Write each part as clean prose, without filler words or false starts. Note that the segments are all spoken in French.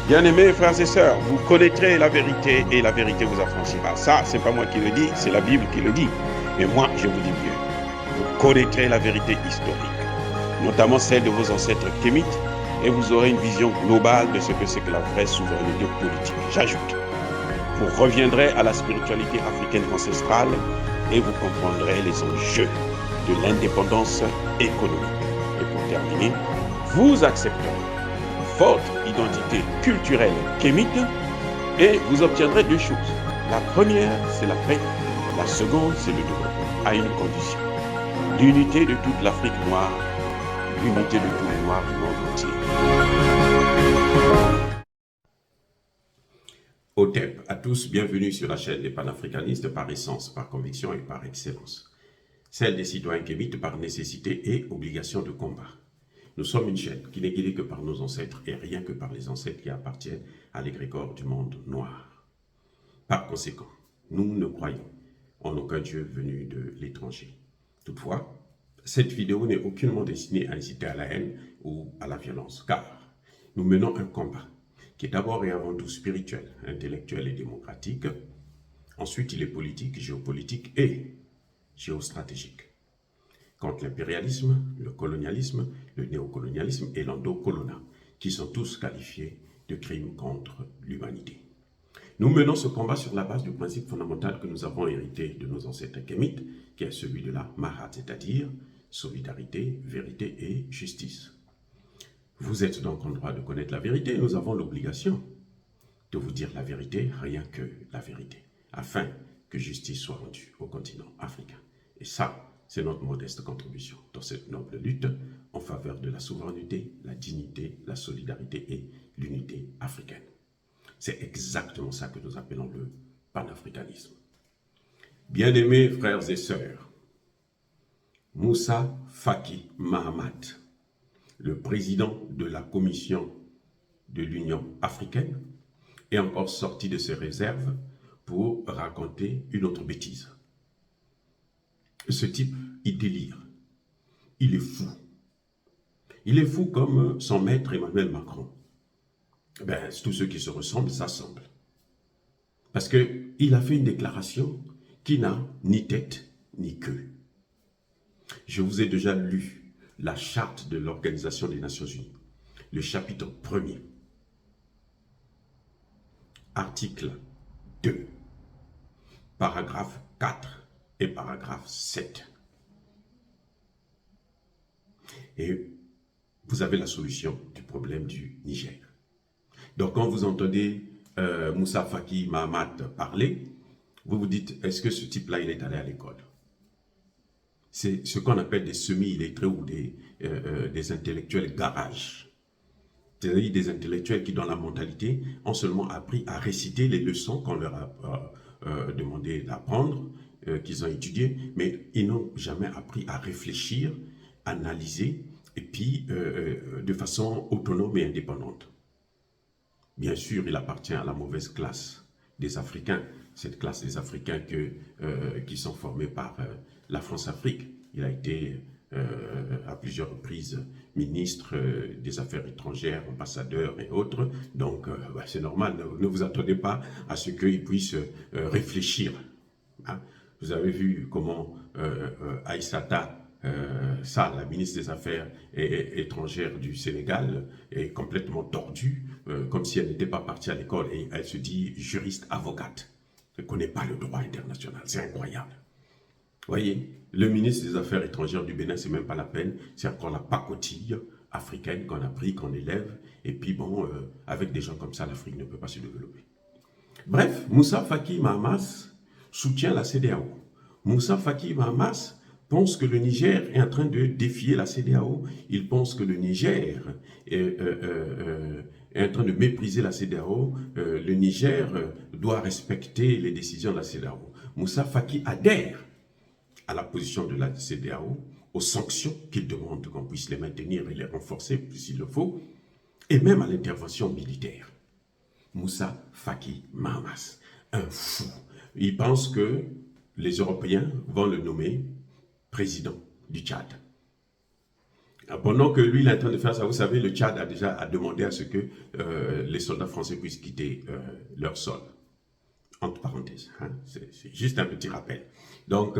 Bien-aimés frères et sœurs, vous connaîtrez la vérité et la vérité vous affranchira. Ça, c'est pas moi qui le dis, c'est la Bible qui le dit. Mais moi, je vous dis bien, vous connaîtrez la vérité historique, notamment celle de vos ancêtres kémites, et vous aurez une vision globale de ce que c'est que la vraie souveraineté politique. J'ajoute, vous reviendrez à la spiritualité africaine ancestrale et vous comprendrez les enjeux de l'indépendance économique. Et pour terminer, vous accepterez votre identité culturelle kémite et vous obtiendrez deux choses. La première, c'est la paix. La seconde, c'est le développement, à une condition. L'unité de toute l'Afrique noire, l'unité de tous les Noirs du monde entier. OTEP, à tous, bienvenue sur la chaîne des panafricanistes par essence, par conviction et par excellence. Celle des citoyens kémites par nécessité et obligation de combat. Nous sommes une chaîne qui n'est guidée que par nos ancêtres et rien que par les ancêtres qui appartiennent à l'égrégore du monde noir. Par conséquent, nous ne croyons en aucun Dieu venu de l'étranger. Toutefois, cette vidéo n'est aucunement destinée à inciter à la haine ou à la violence, car nous menons un combat qui est d'abord et avant tout spirituel, intellectuel et démocratique. Ensuite, il est politique, géopolitique et géostratégique. Contre l'impérialisme, le colonialisme, le néocolonialisme et l'endocolonat, qui sont tous qualifiés de crimes contre l'humanité. Nous menons ce combat sur la base du principe fondamental que nous avons hérité de nos ancêtres kémites, qui est celui de la Mahat, c'est-à-dire solidarité, vérité et justice. Vous êtes donc en droit de connaître la vérité, nous avons l'obligation de vous dire la vérité, rien que la vérité, afin que justice soit rendue au continent africain. Et ça, c'est notre modeste contribution dans cette noble lutte en faveur de la souveraineté, la dignité, la solidarité et l'unité africaine. C'est exactement ça que nous appelons le panafricanisme. Bien-aimés frères et sœurs, Moussa Faki Mahamat, le président de la Commission de l'Union africaine, est encore sorti de ses réserves pour raconter une autre bêtise. Ce type, il délire. Il est fou. Il est fou comme son maître Emmanuel Macron. Ben, tous ceux qui se ressemblent s'assemblent. Parce qu'il a fait une déclaration qui n'a ni tête ni queue. Je vous ai déjà lu la charte de l'Organisation des Nations Unies, le chapitre 1er, article 2, paragraphe 4 et paragraphe 7. Et vous avez la solution du problème du Niger. Donc quand vous entendez Moussa Faki Mahamat parler, vous vous dites, est-ce que ce type-là, il est allé à l'école? C'est ce qu'on appelle des semi-illettrés ou des intellectuels garage. C'est-à-dire des intellectuels qui, dans la mentalité, ont seulement appris à réciter les leçons qu'on leur a demandé d'apprendre, qu'ils ont étudiées, mais ils n'ont jamais appris à réfléchir, analyser, et puis de façon autonome et indépendante. Bien sûr, il appartient à la mauvaise classe des Africains, cette classe des Africains qui sont formés par la France-Afrique. Il a été à plusieurs reprises ministre des Affaires étrangères, ambassadeur et autres. Donc, c'est normal, ne vous attendez pas à ce qu'il puisse réfléchir. Hein. Vous avez vu comment Aïssata Sall, la ministre des Affaires étrangères du Sénégal, est complètement tordue, comme si elle n'était pas partie à l'école et elle se dit juriste avocate. Elle ne connaît pas le droit international, c'est incroyable. Vous voyez, le ministre des Affaires étrangères du Bénin, c'est même pas la peine, c'est encore la pacotille africaine qu'on a pris, qu'on élève, et puis bon, avec des gens comme ça, l'Afrique ne peut pas se développer. Bref, Moussa Faki Mahamat soutient la CEDEAO. Moussa Faki Mahamat pense que le Niger est en train de défier la CEDEAO. Il pense que le Niger est en train de mépriser la CEDEAO. Le Niger doit respecter les décisions de la CEDEAO. Moussa Faki adhère à la position de la CEDEAO, aux sanctions qu'il demande qu'on puisse les maintenir et les renforcer s'il le faut, et même à l'intervention militaire. Moussa Faki Mahamat, un fou. Il pense que les Européens vont le nommer président du Tchad. Pendant que lui, il est en train de faire ça, vous savez, le Tchad a déjà demandé à ce que les soldats français puissent quitter leur sol. Entre parenthèses, hein, c'est juste un petit rappel. Donc,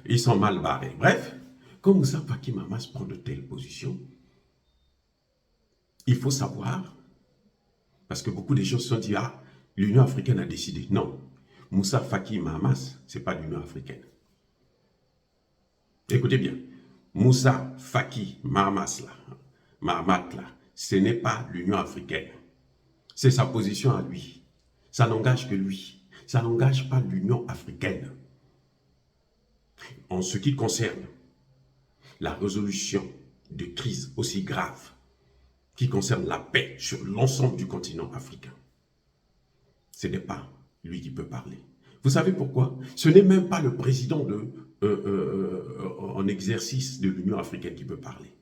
ils sont mal barrés. Bref, quand Moussa Faki Mahamat prend de telles positions, il faut savoir, parce que beaucoup de gens se sont dit, ah, l'Union africaine a décidé. Non, Moussa Faki Mahamat, ce n'est pas l'Union africaine. Écoutez bien, Moussa Faki Mahamat, ce n'est pas l'Union africaine. C'est sa position à lui. Ça n'engage que lui. Ça n'engage pas l'Union africaine. En ce qui concerne la résolution de crises aussi graves qui concerne la paix sur l'ensemble du continent africain, ce n'est pas lui qui peut parler. Vous savez pourquoi? Ce n'est même pas le président en exercice de l'Union africaine qui peut parler.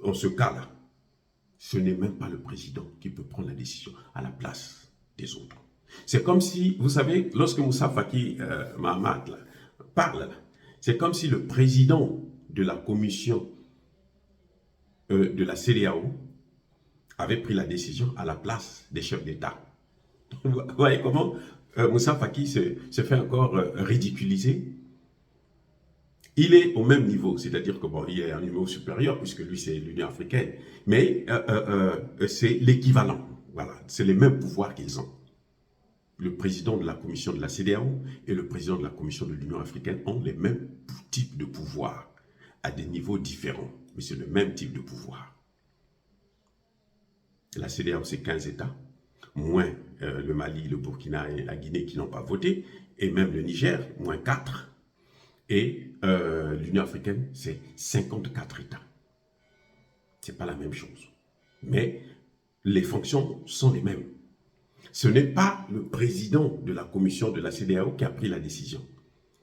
En ce cas-là, ce n'est même pas le président qui peut prendre la décision à la place des autres. C'est comme si, vous savez, lorsque Moussa Faki Mahamat parle, c'est comme si le président de la commission de la CEDEAO avait pris la décision à la place des chefs d'État. Vous voyez comment Moussa Faki se fait encore ridiculiser. Il est au même niveau, c'est-à-dire que bon, il est à un niveau supérieur puisque lui c'est l'Union africaine, mais c'est l'équivalent. Voilà, c'est les mêmes pouvoirs qu'ils ont. Le président de la commission de la CEDEAO et le président de la commission de l'Union africaine ont les mêmes types de pouvoirs à des niveaux différents, mais c'est le même type de pouvoir. La CEDEAO, c'est 15 États, moins le Mali, le Burkina et la Guinée qui n'ont pas voté, et même le Niger, moins 4. Et l'Union africaine, c'est 54 États. Ce n'est pas la même chose. Mais les fonctions sont les mêmes. Ce n'est pas le président de la commission de la CEDEAO qui a pris la décision.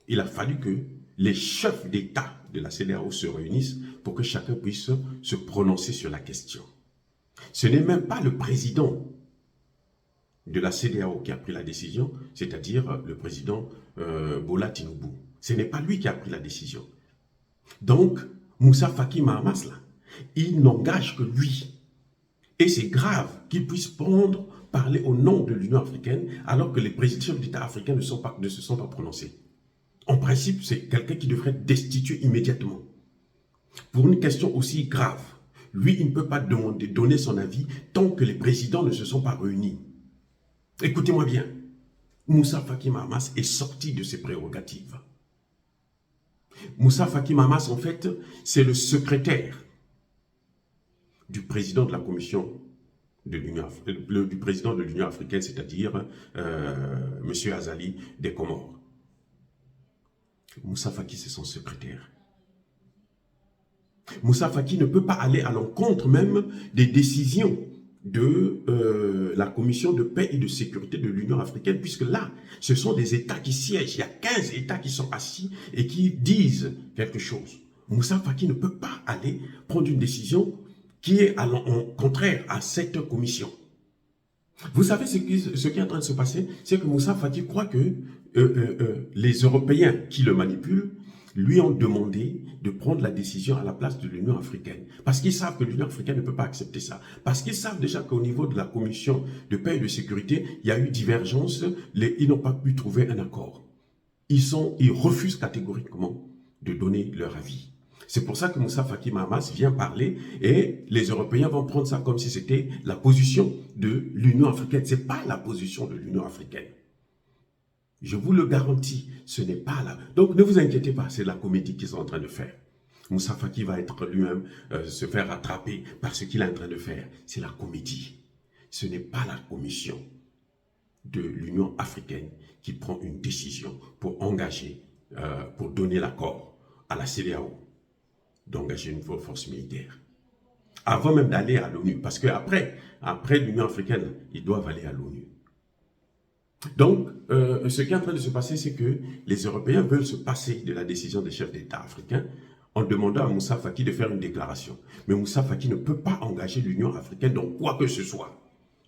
Il a fallu que les chefs d'État de la CEDEAO se réunissent pour que chacun puisse se prononcer sur la question. Ce n'est même pas le président de la CEDEAO qui a pris la décision, c'est-à-dire le président Bola Tinubu. Ce n'est pas lui qui a pris la décision. Donc, Moussa Faki Mahamat, il n'engage que lui. Et c'est grave qu'il puisse parler au nom de l'Union africaine alors que les présidents d'État africains ne se sont pas prononcés. En principe, c'est quelqu'un qui devrait être destitué immédiatement. Pour une question aussi grave, lui, il ne peut pas donner son avis tant que les présidents ne se sont pas réunis. Écoutez-moi bien, Moussa Faki Mahamat est sorti de ses prérogatives. Moussa Faki Mahamat, en fait, c'est le secrétaire du président de la commission de l'Union du président de l'Union africaine, c'est-à-dire M. Azali des Comores. Moussa Faki, c'est son secrétaire. Moussa Faki ne peut pas aller à l'encontre même des décisions de la Commission de paix et de sécurité de l'Union africaine, puisque là, ce sont des États qui siègent. Il y a 15 États qui sont assis et qui disent quelque chose. Moussa Faki ne peut pas aller prendre une décision qui est contraire à cette commission. Vous savez ce qui est en train de se passer, c'est que Moussa Faki croit que les Européens qui le manipulent lui ont demandé de prendre la décision à la place de l'Union africaine. Parce qu'ils savent que l'Union africaine ne peut pas accepter ça. Parce qu'ils savent déjà qu'au niveau de la commission de paix et de sécurité, il y a eu divergence, ils n'ont pas pu trouver un accord. Ils refusent catégoriquement de donner leur avis. C'est pour ça que Moussa Faki Mahamat vient parler et les Européens vont prendre ça comme si c'était la position de l'Union africaine. Ce n'est pas la position de l'Union africaine. Je vous le garantis, ce n'est pas là. Donc ne vous inquiétez pas, c'est la comédie qu'ils sont en train de faire. Moussa Faki va être lui-même se faire rattraper par ce qu'il est en train de faire. C'est la comédie. Ce n'est pas la commission de l'Union africaine qui prend une décision pour engager, pour donner l'accord à la CEDEAO d'engager une force militaire. Avant même d'aller à l'ONU, parce qu'après l'Union africaine, ils doivent aller à l'ONU. Donc, ce qui est en train de se passer, c'est que les Européens veulent se passer de la décision des chefs d'État africains en demandant à Moussa Faki de faire une déclaration. Mais Moussa Faki ne peut pas engager l'Union africaine dans quoi que ce soit.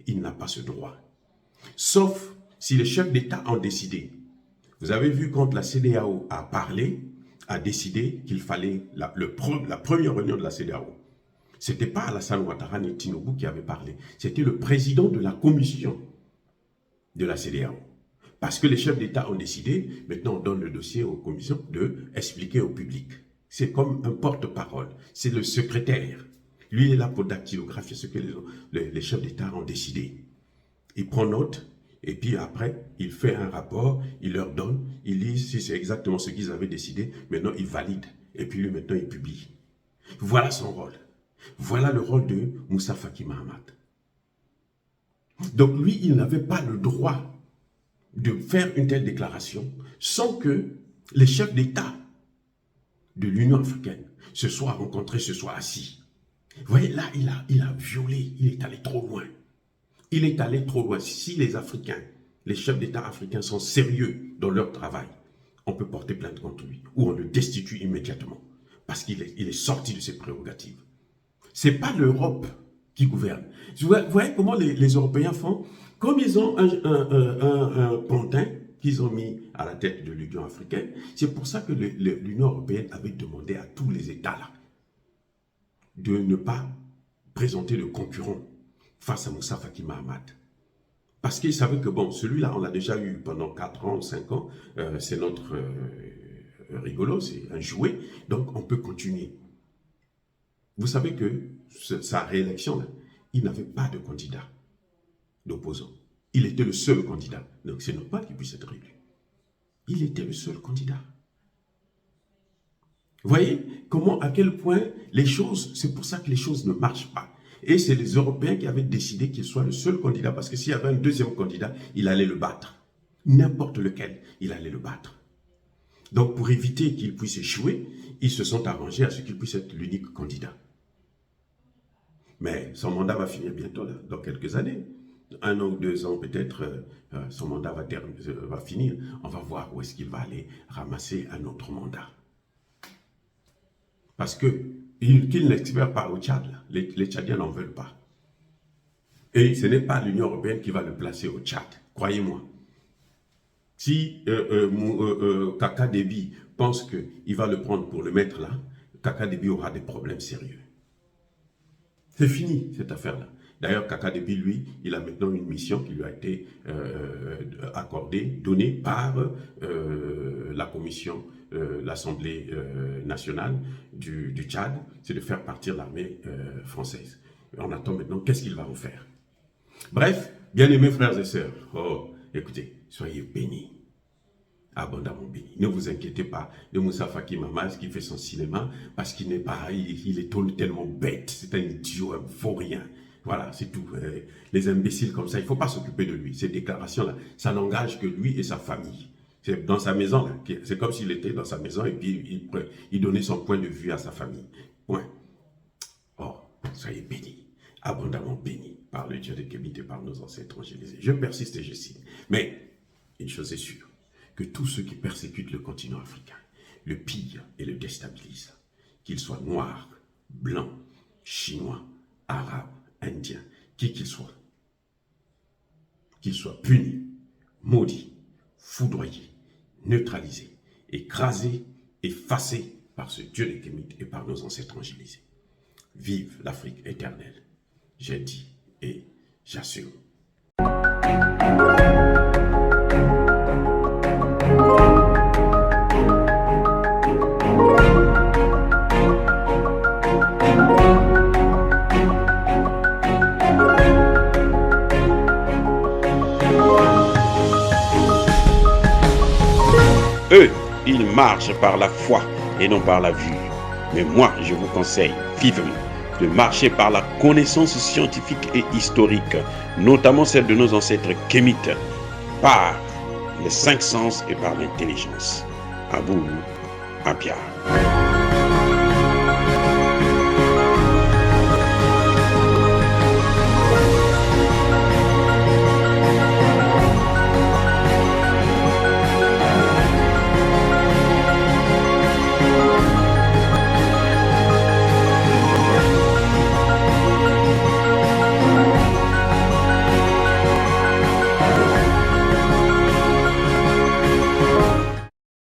Il n'a pas ce droit. Sauf si les chefs d'État ont décidé. Vous avez vu quand la CEDEAO a parlé, a décidé qu'il fallait la première réunion de la CEDEAO. Ce n'était pas Alassane Ouattara ni Tinubu qui avait parlé, c'était le président de la commission de la CEDEAO. Parce que les chefs d'État ont décidé, maintenant on donne le dossier aux commissions, d'expliquer au public. C'est comme un porte-parole, c'est le secrétaire. Lui, il est là pour dactylographier ce que les chefs d'État ont décidé. Il prend note, et puis après, il fait un rapport, il leur donne, il dit si c'est exactement ce qu'ils avaient décidé, maintenant il valide, et puis lui maintenant il publie. Voilà son rôle. Voilà le rôle de Moussa Faki Mahamat. Donc lui, il n'avait pas le droit de faire une telle déclaration sans que les chefs d'État de l'Union africaine se soient rencontrés, se soient assis. Vous voyez, là, il a violé, il est allé trop loin. Il est allé trop loin. Si les Africains, les chefs d'État africains sont sérieux dans leur travail, on peut porter plainte contre lui ou on le destitue immédiatement parce qu'il est sorti de ses prérogatives. Ce n'est pas l'Europe qui gouverne. Vous voyez comment les Européens font? Comme ils ont un pantin qu'ils ont mis à la tête de l'Union africaine, c'est pour ça que l'Union européenne avait demandé à tous les États là de ne pas présenter de concurrent face à Moussa Faki Mahamat. Parce qu'ils savaient que, bon, celui-là, on l'a déjà eu pendant 4 ans, 5 ans, c'est notre rigolo, c'est un jouet, donc on peut continuer. Vous savez que sa réélection, là, il n'avait pas de candidat d'opposant. Il était le seul candidat. Donc c'est normal qu'il puisse être élu. Il était le seul candidat. Vous voyez comment, à quel point les choses, c'est pour ça que les choses ne marchent pas. Et c'est les Européens qui avaient décidé qu'il soit le seul candidat, parce que s'il y avait un deuxième candidat, il allait le battre. N'importe lequel, il allait le battre. Donc pour éviter qu'il puisse échouer, ils se sont arrangés à ce qu'il puisse être l'unique candidat. Mais son mandat va finir bientôt, là, dans quelques années. 1 an ou 2 ans peut-être, son mandat va finir. On va voir où est-ce qu'il va aller ramasser un autre mandat. Parce qu'il n'espère pas au Tchad, là. Les Tchadiens n'en veulent pas. Et ce n'est pas l'Union européenne qui va le placer au Tchad, croyez-moi. Si Kaka Déby pense qu'il va le prendre pour le mettre là, Kaka Déby aura des problèmes sérieux. C'est fini cette affaire-là. D'ailleurs, Kaka Déby, lui, il a maintenant une mission qui lui a été accordée, donnée par la commission, l'Assemblée nationale du Tchad, c'est de faire partir l'armée française. On attend maintenant, qu'est-ce qu'il va en faire? Bref, bien-aimés frères et sœurs, écoutez, soyez bénis, abondamment bénis. Ne vous inquiétez pas de Moussa Faki Mahamat qui fait son cinéma, parce qu'il n'est pas, il est tellement bête, c'est un idiot, un vaurien. Voilà, c'est tout. Les imbéciles comme ça, il ne faut pas s'occuper de lui. Ces déclarations-là, ça n'engage que lui et sa famille. C'est dans sa maison, là. C'est comme s'il était dans sa maison et puis il donnait son point de vue à sa famille. Point. Oh, soyez bénis, abondamment bénis par le Dieu de Kémit et par nos ancêtres angélisés. Je persiste et je signe. Mais une chose est sûre, que tous ceux qui persécutent le continent africain, le pillent et le déstabilisent, qu'ils soient noirs, blancs, chinois, arabes, indiens, qui qu'ils soient punis, maudits, foudroyés, neutralisés, écrasés, effacés par ce Dieu des Kémites et par nos ancêtres angélisés. Vive l'Afrique éternelle. J'ai dit et j'assume. Eux, ils marchent par la foi et non par la vue. Mais moi, je vous conseille vivement de marcher par la connaissance scientifique et historique, notamment celle de nos ancêtres kémites, par les 5 sens et par l'intelligence. À vous, à Pierre.